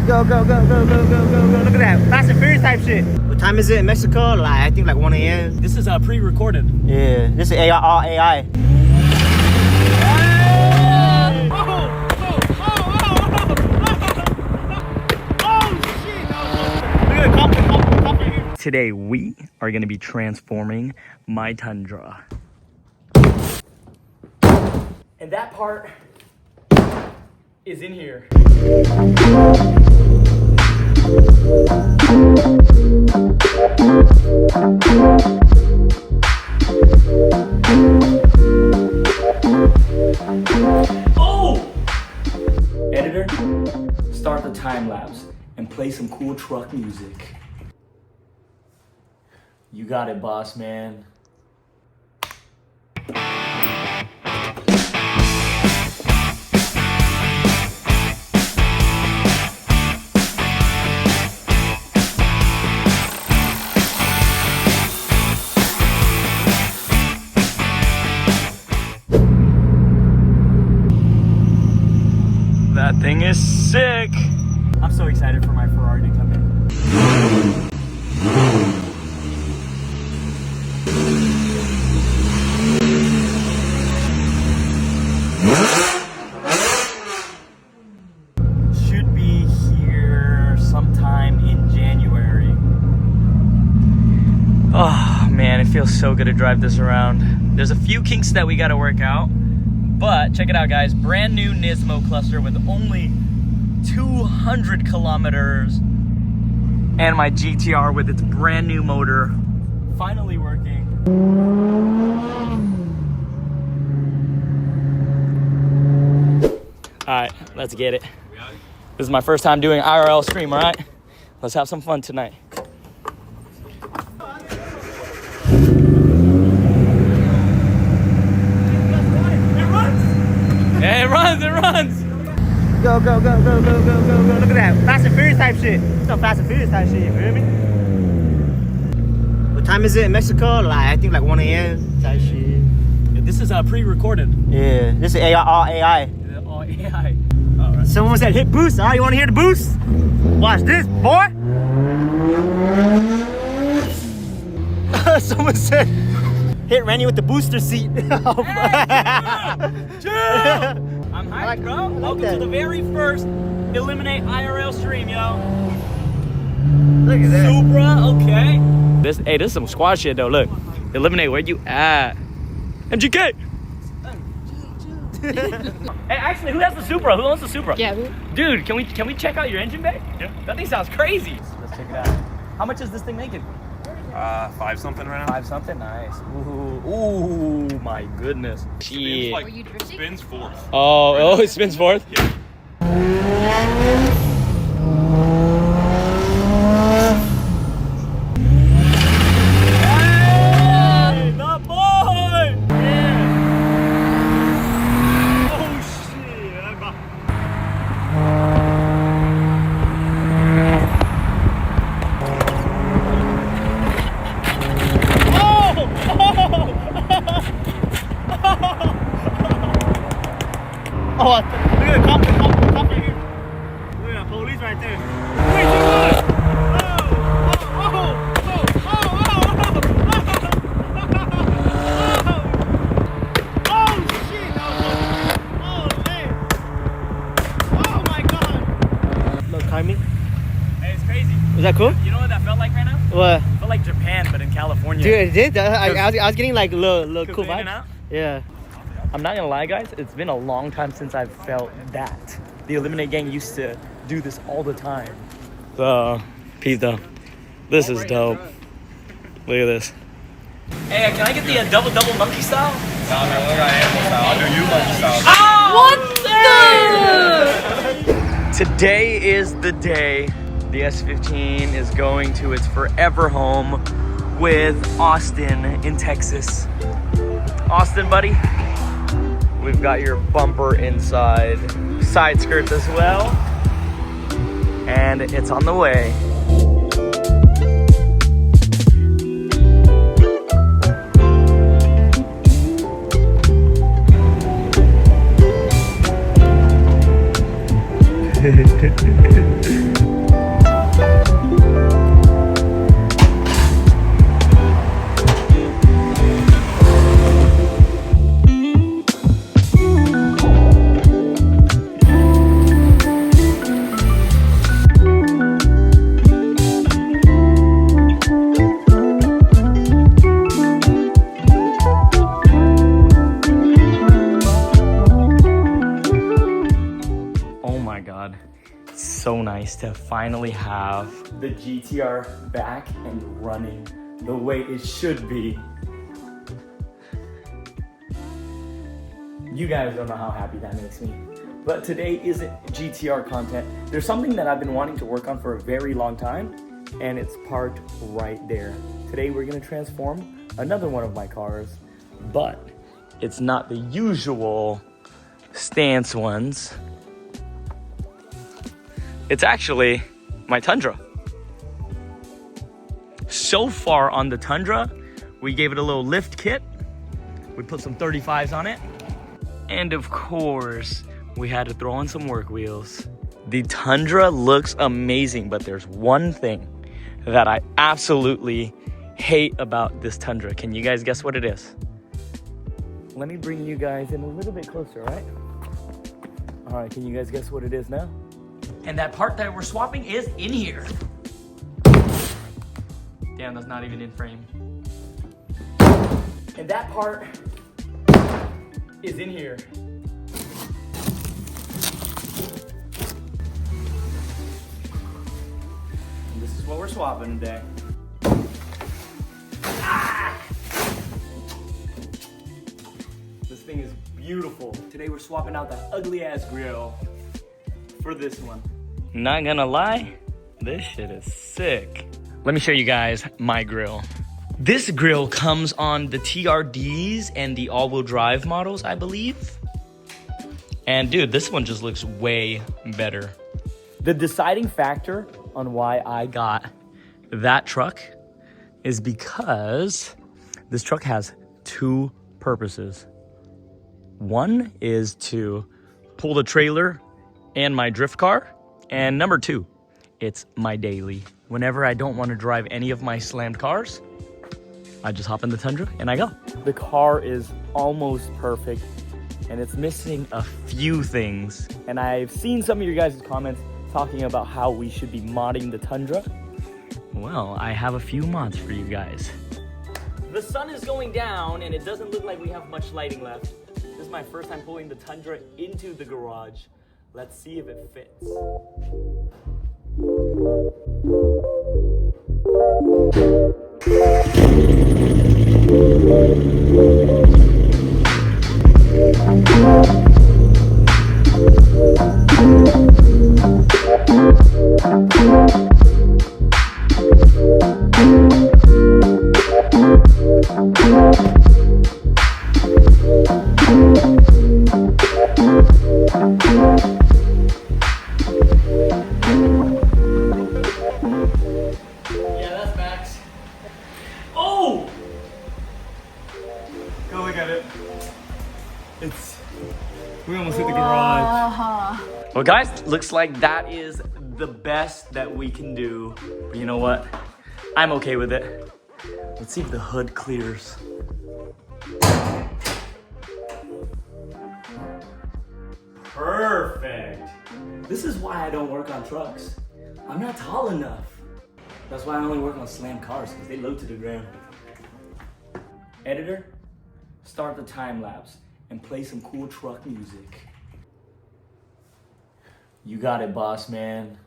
Go, go, go, go, go, go, go, go. Look at that. Fast and Furious type shit. What time is it in Mexico? Like, I think like 1 a.m. This is pre-recorded. Yeah, this is AI, all AI. Today we are going to be transforming my Tundra. And that part is in here. Oh! Editor, start the time lapse and play some cool truck music. You got it, boss man. That thing is sick. I'm so excited for my Ferrari to come in. Should be here sometime in January. Oh man, it feels so good to drive this around. There's a few kinks that we gotta work out. But check it out, guys. Brand new Nismo cluster with only 200 kilometers. And my GTR with its brand new motor. Finally working. All right, let's get it. This is my first time doing IRL stream, all right? Let's have some fun tonight. It runs! Go, go, go, go, go, go, go, go. Look at that. Fast and Furious type shit. Some Fast and Furious type shit, you feel me? What time is it in Mexico? Like, I think like 1 a.m. type shit. This is pre-recorded. Yeah, this is AI, all AI. All AI. All right. Someone said hit boost. You want to hear the boost? Watch this, boy. Someone said hit Randy with the booster seat. Chill! I'm hyped, bro. Welcome to the very first Eliminate IRL stream, yo. Look at that. Supra, okay. This is some squad shit, though. Look, Eliminate, where you at? MGK. Hey, actually, who has the Supra? Who owns the Supra? Yeah. Dude, can we check out your engine bay? Yeah. That thing sounds crazy. Let's check it out. How much is this thing making? 5 something right now. 5 something, nice. Ooh, my goodness. Spins, Were you drifting? spins fourth. Oh, it spins fourth? Yeah. Hey, the boy! Yeah. Oh, shit. Oh, look at the cop right here. Look at that police right there. Wait, oh, shit. Oh, man. Oh, my God. No timing. Hey, it's crazy. Is that cool? You know what that felt like right now? What? It felt like Japan, but in California. Dude, it did. I was getting like little cool In and vibes. out? Yeah. I'm not gonna lie, guys, it's been a long time since I've felt that. The Eliminate gang used to do this all the time. So, peace though. This is dope. Look at this. Hey, can I get the double monkey style? Nah, man, look at animal style. I'll do you monkey style. What the? Today is the day the S15 is going to its forever home with Austin in Texas. Austin, buddy, we've got your bumper inside, side skirts as well, and it's on the way. so nice to finally have the GTR back and running the way it should be. You guys don't know how happy that makes me. But today isn't GTR content. There's something that I've been wanting to work on for a very long time, and it's parked right there. Today we're gonna transform another one of my cars, but it's not the usual stance ones. It's actually my Tundra. So far on the Tundra, we gave it a little lift kit. We put some 35s on it. And of course, we had to throw on some work wheels. The Tundra looks amazing, but there's one thing that I absolutely hate about this Tundra. Can you guys guess what it is? Let me bring you guys in a little bit closer, right? All right, can you guys guess what it is now? And that part that we're swapping is in here. Damn, that's not even in frame. And that part is in here. And this is what we're swapping today. Ah! This thing is beautiful. Today we're swapping out that ugly ass grill for this one. Not gonna lie, this shit is sick. Let me show you guys my grill. This grill comes on the TRDs and the all-wheel drive models, I believe. And dude, this one just looks way better. The deciding factor on why I got that truck is because this truck has two purposes. One is to pull the trailer and my drift car. And number two, it's my daily. Whenever I don't want to drive any of my slammed cars, I just hop in the Tundra and I go. The car is almost perfect and it's missing a few things. And I've seen some of your guys' comments talking about how we should be modding the Tundra. Well, I have a few mods for you guys. The sun is going down and it doesn't look like we have much lighting left. This is my first time pulling the Tundra into the garage. Let's see if it fits. We almost hit the garage. Well guys, looks like that is the best that we can do. But you know what? I'm okay with it. Let's see if the hood clears. Perfect. This is why I don't work on trucks. I'm not tall enough. That's why I only work on slam cars, because they load to the ground. Editor, start the time lapse and play some cool truck music. You got it, boss man.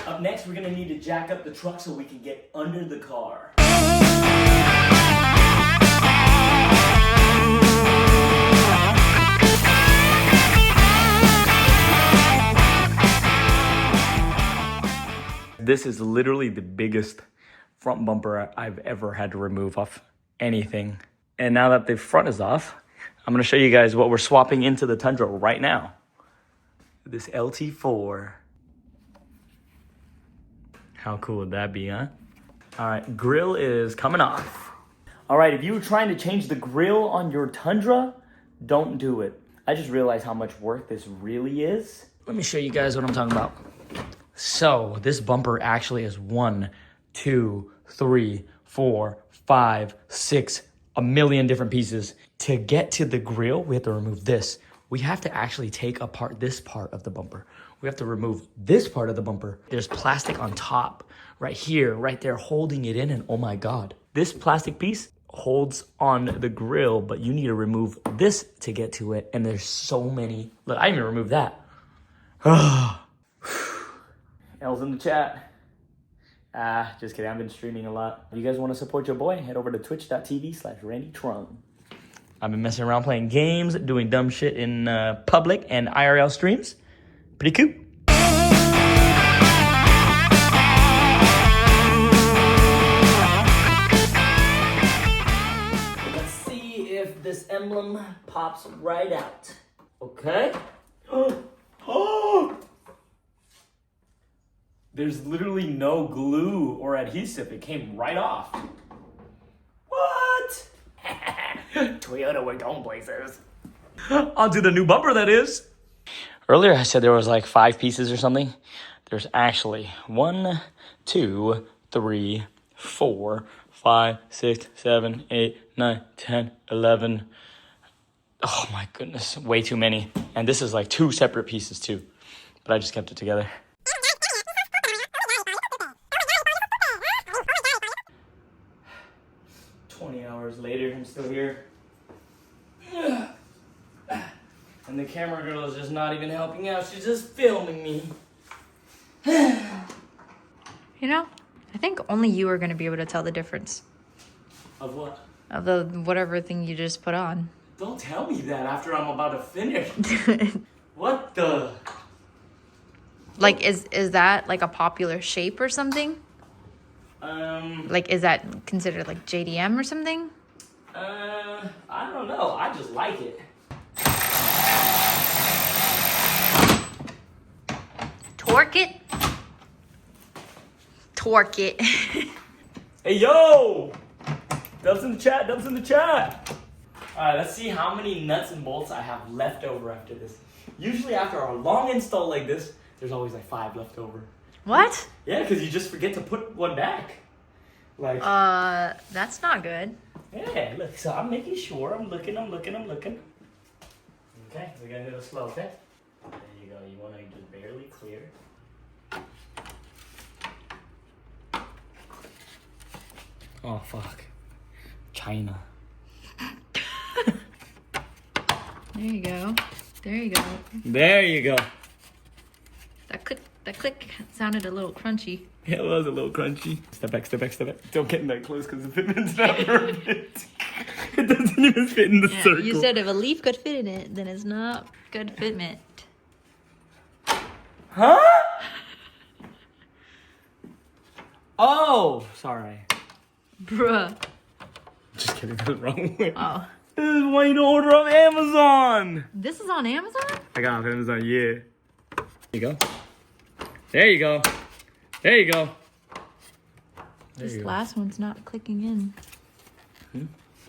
Up next, we're gonna need to jack up the truck so we can get under the car. This is literally the biggest front bumper I've ever had to remove off anything. And now that the front is off, I'm gonna show you guys what we're swapping into the Tundra right now. This LT4. How cool would that be, huh? All right, grill is coming off. All right, if you were trying to change the grill on your Tundra, don't do it. I just realized how much work this really is. Let me show you guys what I'm talking about. So this bumper actually is 1, 2, 3, 4, 5, 6, a million different pieces. To get to the grill, we have to remove this. We have to actually take apart this part of the bumper. We have to remove this part of the bumper. There's plastic on top, right here, right there, holding it in, and oh my God. This plastic piece holds on the grill, but you need to remove this to get to it, and there's so many. Look, I even removed that. L's in the chat. Just kidding, I've been streaming a lot. If you guys want to support your boy, head over to twitch.tv/RandyTron. I've been messing around playing games, doing dumb shit in public and IRL streams. Pretty cool. Let's see if this emblem pops right out. Okay. Oh! There's literally no glue or adhesive. It came right off. What? Toyota went home places. Onto the new bumper, that is. Earlier I said there was like 5 pieces or something. There's actually 1, 2, 3, 4, 5, 6, 7, 8, 9, 10, 11. Oh my goodness, way too many. And this is like 2 separate pieces too. But I just kept it together. Later, I'm still here. And the camera girl is just not even helping out. She's just filming me. You know, I think only you are going to be able to tell the difference. Of what? Of the whatever thing you just put on. Don't tell me that after I'm about to finish. What the? Like, is that like a popular shape or something? Like, is that considered like JDM or something? I don't know. I just like it. Torque it. Torque it. Hey, yo! Dubs in the chat, dubs in the chat. All right, let's see how many nuts and bolts I have left over after this. Usually after a long install like this, there's always like 5 left over. What? Yeah, because you just forget to put one back. Like, that's not good. yeah, look, so I'm making sure. I'm looking. Okay, we gotta do it slow, okay? There you go. You want to just barely clear. Oh, fuck. China. There you go. There you go. There you go. That click sounded a little crunchy. It was a little crunchy. Step back, step back, step back. Don't get in that close because the fitment's not perfect. It doesn't even fit in the circle. You said if a leaf could fit in it, then it's not good fitment. Huh? Oh, sorry. Bruh. Just kidding, that's the wrong way. Oh. This is why you don't order off Amazon. This is on Amazon? I got off Amazon, yeah. There you go. There you go. There you go. This last one's not clicking in.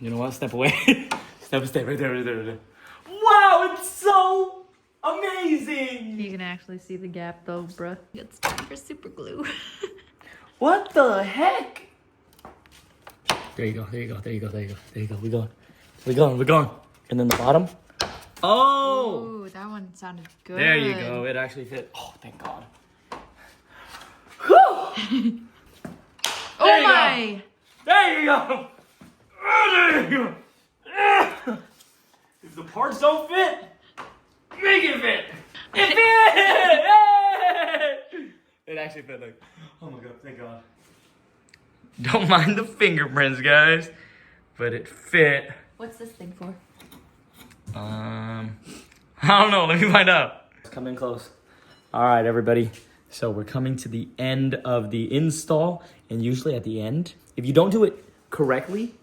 You know what? Step away. Step right there, right there, right there. Wow, it's so amazing. You can actually see the gap though, bruh. It's time for super glue. What the heck? There you go, there you go, there you go, there you go, there you go. We're going. And then the bottom. Oh! Ooh, that one sounded good. There you go. It actually fit. Oh, thank God. Oh my! There you go. There you go. If the parts don't fit, make it fit. It fit! It actually fit like, oh my God, thank God. Don't mind the fingerprints, guys, but it fit. What's this thing for? I don't know. Let me find out. Come in close. All right, everybody. So we're coming to the end of the install, and usually at the end, if you don't do it correctly,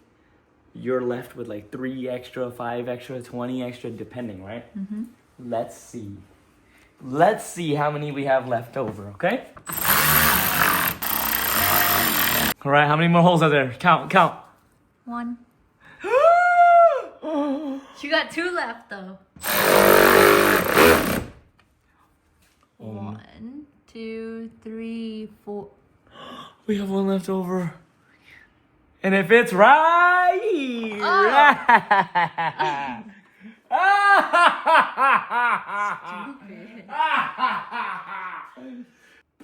you're left with like 3 extra, 5 extra, 20 extra, depending, right? Mm-hmm. Let's see. Let's see how many we have left over, okay? All right, how many more holes are there? Count. 1. You got 2 left though. 1, 2, 3, 4. We have 1 left over. And it fits right here.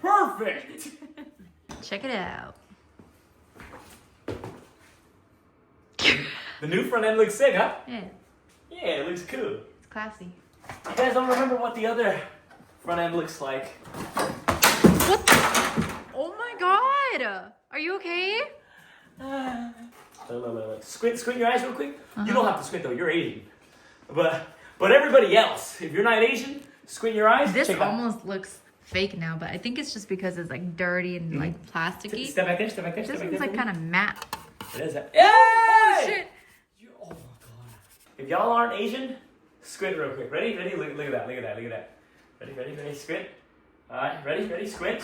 Perfect. Check it out. The new front end looks sick, huh? Yeah, Yeah, it looks cool. it's classy. You guys don't remember what the other front end looks like? What? Oh my god! Are you okay? Look. Squint your eyes real quick. You don't have to squint though, you're Asian. But everybody else, if you're not Asian, squint your eyes. This check it out. almost looks fake now, but I think it's just because it's like dirty and like plasticky. Step back there. This one's like kind of matte. It is that. Oh Yay! shit! Oh my god. If y'all aren't Asian, squint real quick. Ready? Look at that. Ready? Squint. Alright, ready? Squint.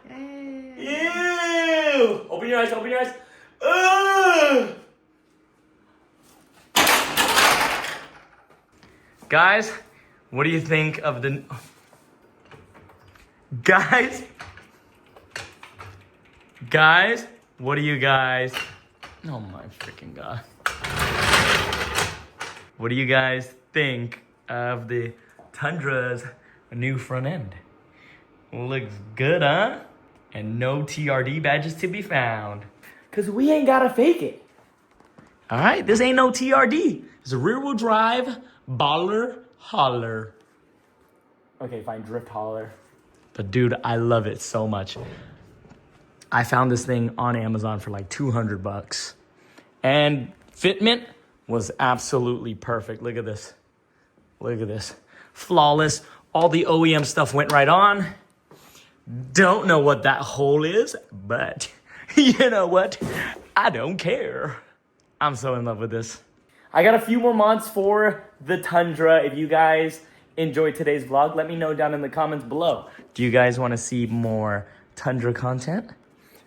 Hey. Ew! Open your eyes. Ugh! Guys, what do you think of the... Guys, what do you guys... Oh my freaking god. What do you guys think of the Tundra's new front end? Looks good, huh? And no TRD badges to be found. Cause we ain't gotta fake it. All right, this ain't no TRD. It's a rear wheel drive, baller, holler. Okay, fine, drift holler. But dude, I love it so much. I found this thing on Amazon for like $200. And fitment was absolutely perfect. Look at this. Flawless. All the OEM stuff went right on. Don't know what that hole is, but you know what? I don't care. I'm so in love with this. I got a few more mods for the Tundra. If you guys enjoyed today's vlog, let me know down in the comments below. Do you guys want to see more Tundra content?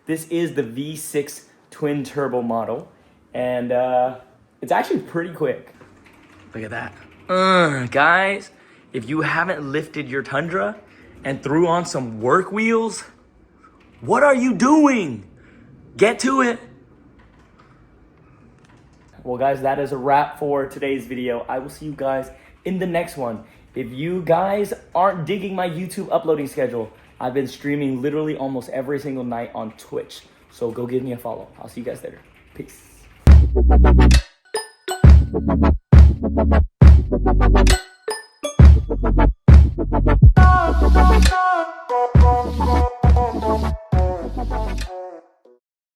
This is the V6 twin turbo model, and it's actually pretty quick. Look at that. Guys, if you haven't lifted your Tundra and threw on some work wheels, what are you doing? Get to it. Well, guys, that is a wrap for today's video. I will see you guys in the next one. If you guys aren't digging my YouTube uploading schedule, I've been streaming literally almost every single night on Twitch. So go give me a follow. I'll see you guys later. Peace.